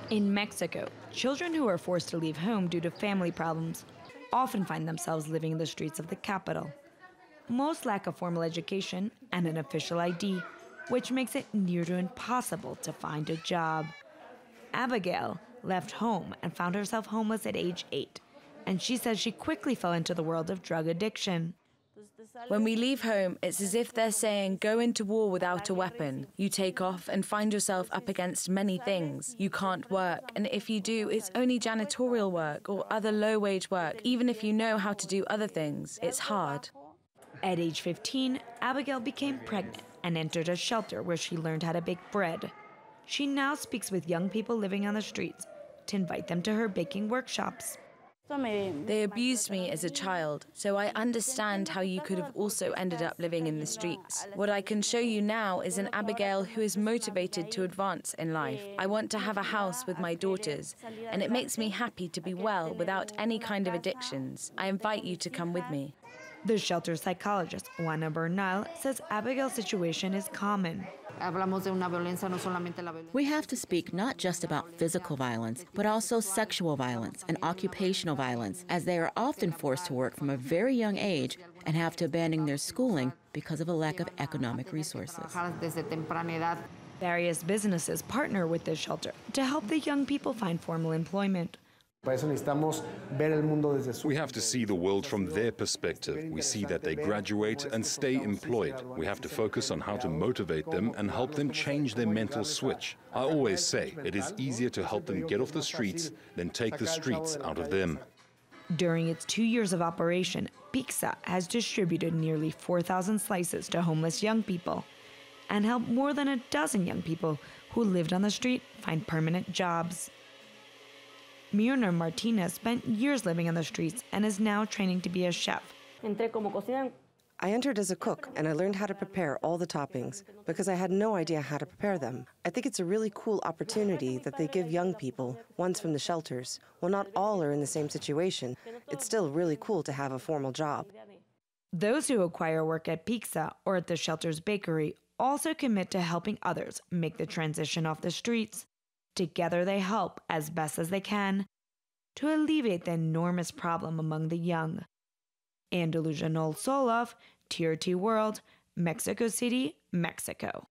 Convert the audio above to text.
In Mexico, children who are forced to leave home due to family problems often find themselves living in the streets of the capital. Most lack a formal education and an official ID, which makes it near to impossible to find a job. Abigail left home and found herself homeless at age 8, and she says she quickly fell into the world of drug addiction. When we leave home, it's as if they're saying, go into war without a weapon. You take off and find yourself up against many things. You can't work, and if you do, it's only janitorial work or other low-wage work. Even if you know how to do other things, it's hard. At age 15, Abigail became pregnant and entered a shelter where she learned how to bake bread. She now speaks with young people living on the streets to invite them to her baking workshops. They abused me as a child, so I understand how you could have also ended up living in the streets. What I can show you now is an Abigail who is motivated to advance in life. I want to have a house with my daughters, and it makes me happy to be well without any kind of addictions. I invite you to come with me. The shelter psychologist, Juana Bernal, says Abigail's situation is common. We have to speak not just about physical violence, but also sexual violence and occupational violence, as they are often forced to work from a very young age and have to abandon their schooling because of a lack of economic resources. Various businesses partner with this shelter to help the young people find formal employment. We have to see the world from their perspective. We see that they graduate and stay employed. We have to focus on how to motivate them and help them change their mental switch. I always say it is easier to help them get off the streets than take the streets out of them. During its 2 years of operation, Pizza has distributed nearly 4,000 slices to homeless young people and helped more than a dozen young people who lived on the street find permanent jobs. Mima Martinez spent years living on the streets and is now training to be a chef. I entered as a cook, and I learned how to prepare all the toppings because I had no idea how to prepare them. I think it's a really cool opportunity that they give young people, ones from the shelters. While not all are in the same situation, it's still really cool to have a formal job. Those who acquire work at Pizza or at the shelter's bakery also commit to helping others make the transition off the streets. Together they help as best as they can to alleviate the enormous problem among the young. Andalusia Knoll Soloff, TRT World, Mexico City, Mexico.